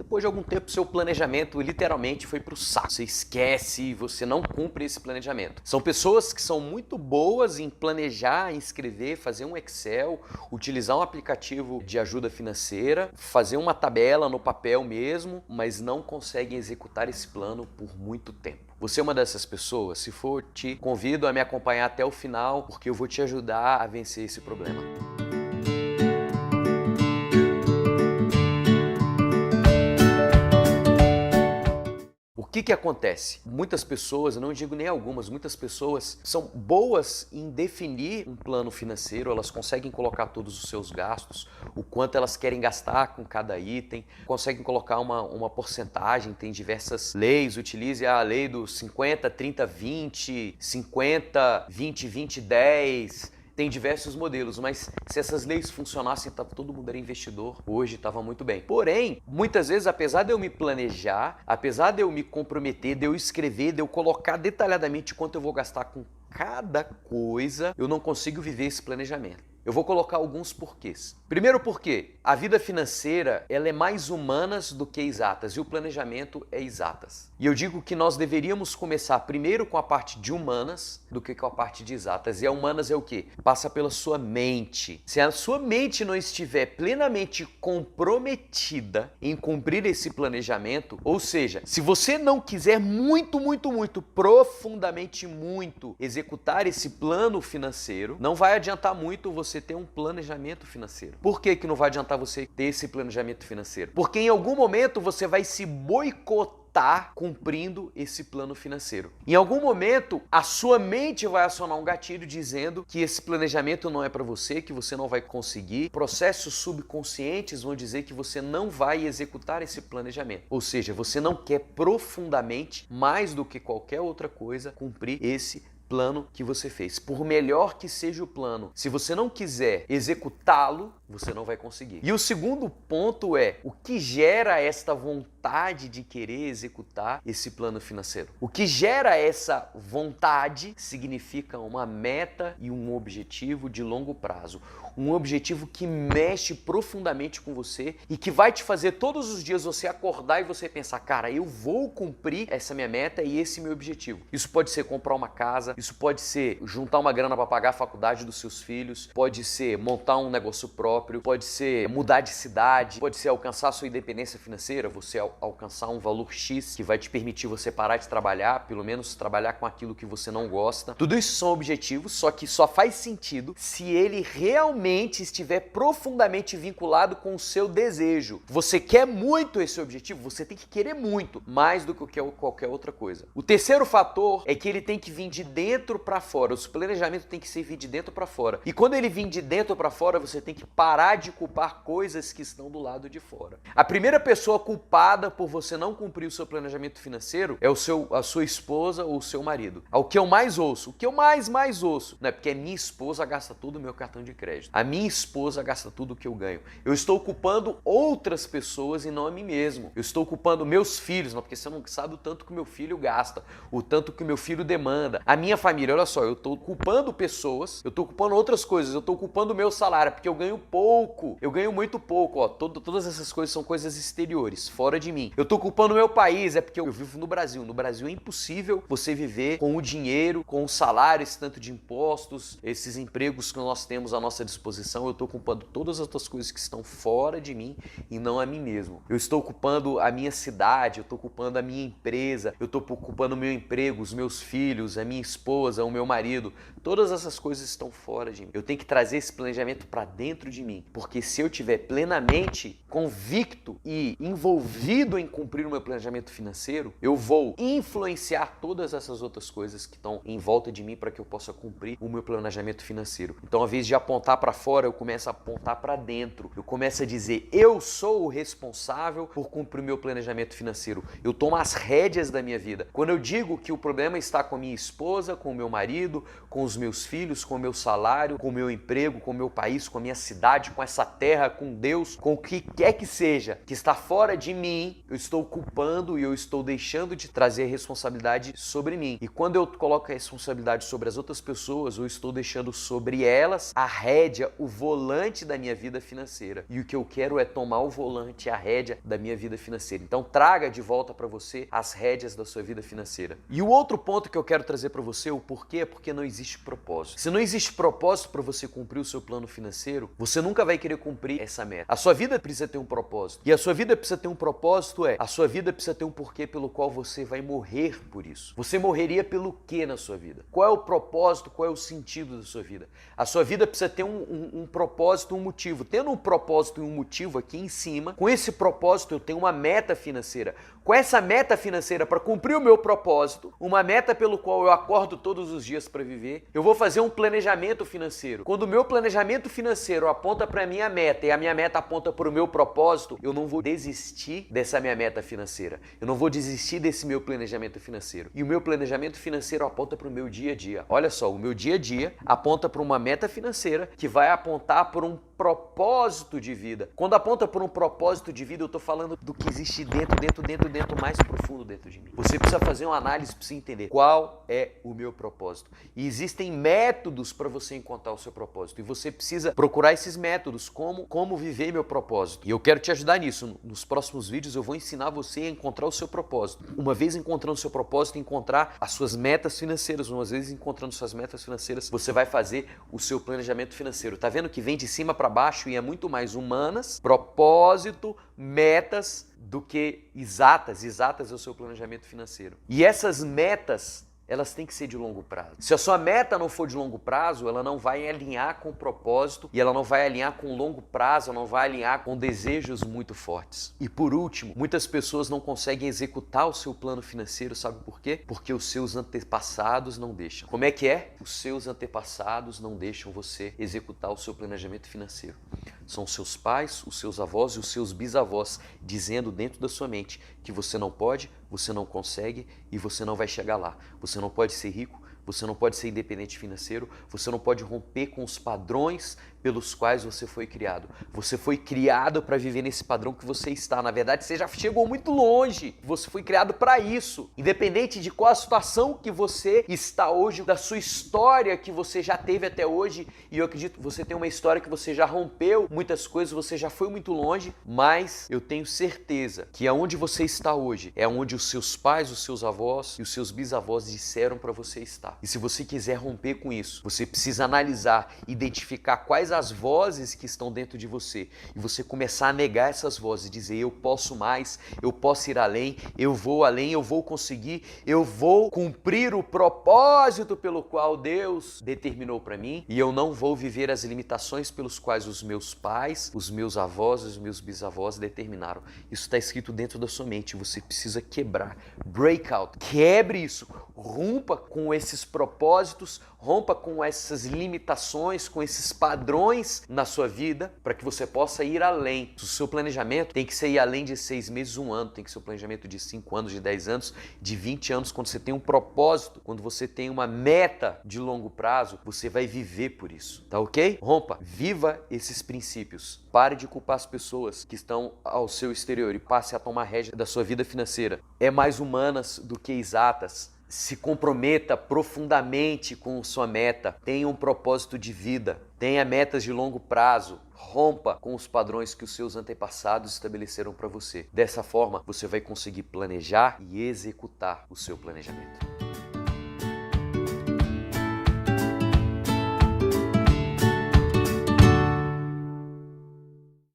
depois de algum tempo seu planejamento literalmente foi pro saco. Você esquece, você não cumpre esse planejamento. São pessoas que são muito boas em planejar, em escrever, fazer um Excel, utilizar um aplicativo de ajuda financeira, fazer uma tabela no papel mesmo, mas não conseguem executar esse plano por muito tempo. Você é uma dessas pessoas? Se for, te convido a me acompanhar até o final, porque eu vou te ajudar a vencer esse problema. O que acontece? Muitas pessoas, eu não digo nem algumas, muitas pessoas são boas em definir um plano financeiro, elas conseguem colocar todos os seus gastos, o quanto elas querem gastar com cada item, conseguem colocar uma porcentagem, tem diversas leis, utilize a lei do 50, 30, 20, 50, 20, 20, 10... Tem diversos modelos, mas se essas leis funcionassem, todo mundo era investidor, hoje estava muito bem. Porém, muitas vezes, apesar de eu me planejar, apesar de eu me comprometer, de eu escrever, de eu colocar detalhadamente quanto eu vou gastar com cada coisa, eu não consigo viver esse planejamento. Eu vou colocar alguns porquês. Primeiro porquê, a vida financeira ela é mais humanas do que exatas e o planejamento é exatas. E eu digo que nós deveríamos começar primeiro com a parte de humanas do que com a parte de exatas. E a humanas é o quê? Passa pela sua mente. Se a sua mente não estiver plenamente comprometida em cumprir esse planejamento, ou seja, se você não quiser muito, profundamente muito executar esse plano financeiro, não vai adiantar muito você ter um planejamento financeiro. Por que não vai adiantar você ter esse planejamento financeiro? Porque em algum momento você vai se boicotar cumprindo esse plano financeiro. Em algum momento, a sua mente vai acionar um gatilho dizendo que esse planejamento não é para você, que você não vai conseguir. Processos subconscientes vão dizer que você não vai executar esse planejamento. Ou seja, você não quer profundamente, mais do que qualquer outra coisa, cumprir esse plano que você fez. Por melhor que seja o plano, se você não quiser executá-lo, você não vai conseguir. E o segundo ponto é o que gera esta vontade de querer executar esse plano financeiro. O que gera essa vontade significa uma meta e um objetivo de longo prazo. Um objetivo que mexe profundamente com você e que vai te fazer todos os dias você acordar e você pensar, cara, eu vou cumprir essa minha meta e esse meu objetivo. Isso pode ser comprar uma casa, isso pode ser juntar uma grana para pagar a faculdade dos seus filhos, pode ser montar um negócio próprio, pode ser mudar de cidade, pode ser alcançar a sua independência financeira, você alcançar um valor X que vai te permitir você parar de trabalhar, pelo menos trabalhar com aquilo que você não gosta. Tudo isso são objetivos, só que só faz sentido se ele realmente estiver profundamente vinculado com o seu desejo. Você quer muito esse objetivo, você tem que querer muito, mais do que qualquer outra coisa. O terceiro fator é que ele tem que vir de dentro para fora. O planejamento tem que ser vir de dentro para fora. E quando ele vir de dentro para fora, você tem que parar de culpar coisas que estão do lado de fora. A primeira pessoa culpada por você não cumprir o seu planejamento financeiro é a sua esposa ou o seu marido. É o que eu mais ouço, o que eu mais ouço, não é porque minha esposa gasta tudo o meu cartão de crédito. A minha esposa gasta tudo o que eu ganho. Eu estou culpando outras pessoas e não a mim mesmo. Eu estou culpando meus filhos, não, porque você não sabe o tanto que o meu filho gasta, o tanto que o meu filho demanda. A minha família, olha só, eu estou culpando pessoas, eu estou culpando outras coisas, eu estou culpando o meu salário, porque eu ganho pouco, eu ganho muito pouco, ó. Todas essas coisas são coisas exteriores, fora de mim. Eu estou culpando o meu país, é porque eu vivo no Brasil. No Brasil é impossível você viver com o dinheiro, com o salário, esse tanto de impostos, esses empregos que nós temos à nossa disposição. Eu estou culpando todas as outras coisas que estão fora de mim e não a mim mesmo. Eu estou culpando a minha cidade, eu estou culpando a minha empresa, eu estou culpando o meu emprego, os meus filhos, a minha esposa, o meu marido. Todas essas coisas estão fora de mim. Eu tenho que trazer esse planejamento para dentro de mim, porque se eu estiver plenamente convicto e envolvido em cumprir o meu planejamento financeiro, eu vou influenciar todas essas outras coisas que estão em volta de mim para que eu possa cumprir o meu planejamento financeiro. Então, ao invés de apontar para fora, eu começo a apontar para dentro. Eu começo a dizer, eu sou o responsável por cumprir o meu planejamento financeiro. Eu tomo as rédeas da minha vida. Quando eu digo que o problema está com a minha esposa, com o meu marido, com os meus filhos, com o meu salário, com o meu emprego, com o meu país, com a minha cidade, humanidade, com essa terra, com Deus, com o que quer que seja, que está fora de mim, eu estou culpando e eu estou deixando de trazer a responsabilidade sobre mim. E quando eu coloco a responsabilidade sobre as outras pessoas, eu estou deixando sobre elas a rédea, o volante da minha vida financeira. E o que eu quero é tomar o volante, a rédea da minha vida financeira. Então traga de volta para você as rédeas da sua vida financeira. E o outro ponto que eu quero trazer para você, o porquê, é porque não existe propósito. Se não existe propósito para você cumprir o seu plano financeiro, você nunca vai querer cumprir essa meta. A sua vida precisa ter um propósito. E a sua vida precisa ter um propósito, a sua vida precisa ter um porquê pelo qual você vai morrer por isso. Você morreria pelo quê na sua vida? Qual é o propósito, qual é o sentido da sua vida? A sua vida precisa ter um propósito, um motivo. Tendo um propósito e um motivo aqui em cima, com esse propósito eu tenho uma meta financeira. Com essa meta financeira para cumprir o meu propósito, uma meta pelo qual eu acordo todos os dias para viver, eu vou fazer um planejamento financeiro. Quando o meu planejamento financeiro aponta para a minha meta e a minha meta aponta para o meu propósito, eu não vou desistir dessa minha meta financeira. Eu não vou desistir desse meu planejamento financeiro. E o meu planejamento financeiro aponta para o meu dia a dia. Olha só, o meu dia a dia aponta para uma meta financeira que vai apontar para um propósito de vida. Quando aponta por um propósito de vida, eu estou falando do que existe dentro, mais profundo dentro de mim. Você precisa fazer uma análise para você entender qual é o meu propósito. E existem métodos para você encontrar o seu propósito. E você precisa procurar esses métodos, como viver meu propósito. E eu quero te ajudar nisso. Nos próximos vídeos eu vou ensinar você a encontrar o seu propósito. Uma vez encontrando o seu propósito, encontrar as suas metas financeiras. Uma vez encontrando suas metas financeiras, você vai fazer o seu planejamento financeiro. Tá vendo que vem de cima para baixo e é muito mais humanas, propósito, metas, do que exatas é o seu planejamento financeiro. E essas metas, elas têm que ser de longo prazo. Se a sua meta não for de longo prazo, ela não vai alinhar com o propósito e ela não vai alinhar com longo prazo, ela não vai alinhar com desejos muito fortes. E por último, muitas pessoas não conseguem executar o seu plano financeiro, sabe por quê? Porque os seus antepassados não deixam. Como é que é? Os seus antepassados não deixam você executar o seu planejamento financeiro. São os seus pais, os seus avós e os seus bisavós dizendo dentro da sua mente que você não pode, você não consegue e você não vai chegar lá. Você não pode ser rico, você não pode ser independente financeiro, você não pode romper com os padrões pelos quais você foi criado. Você foi criado para viver nesse padrão que você está. Na verdade, você já chegou muito longe. Você foi criado para isso. Independente de qual a situação que você está hoje, da sua história que você já teve até hoje, e eu acredito que você tem uma história que você já rompeu muitas coisas, você já foi muito longe, mas eu tenho certeza que aonde você está hoje é onde os seus pais, os seus avós e os seus bisavós disseram para você estar. E se você quiser romper com isso, você precisa analisar, identificar quais as vozes que estão dentro de você e você começar a negar essas vozes, dizer eu posso mais, eu posso ir além, eu vou conseguir, eu vou cumprir o propósito pelo qual Deus determinou para mim e eu não vou viver as limitações pelos quais os meus pais, os meus avós, os meus bisavós determinaram. Isso está escrito dentro da sua mente, você precisa quebrar, break out, quebre isso, rompa com esses propósitos, rompa com essas limitações, com esses padrões na sua vida, para que você possa ir além. O seu planejamento tem que ser ir além de 6 meses, 1 ano, tem que ser um planejamento de 5 anos, de 10 anos, de 20 anos. Quando você tem um propósito, quando você tem uma meta de longo prazo, você vai viver por isso, tá ok? Rompa, viva esses princípios. Pare de culpar as pessoas que estão ao seu exterior e passe a tomar rédea da sua vida financeira. É mais humanas do que exatas. Se comprometa profundamente com sua meta, tenha um propósito de vida, tenha metas de longo prazo, rompa com os padrões que os seus antepassados estabeleceram para você. Dessa forma, você vai conseguir planejar e executar o seu planejamento.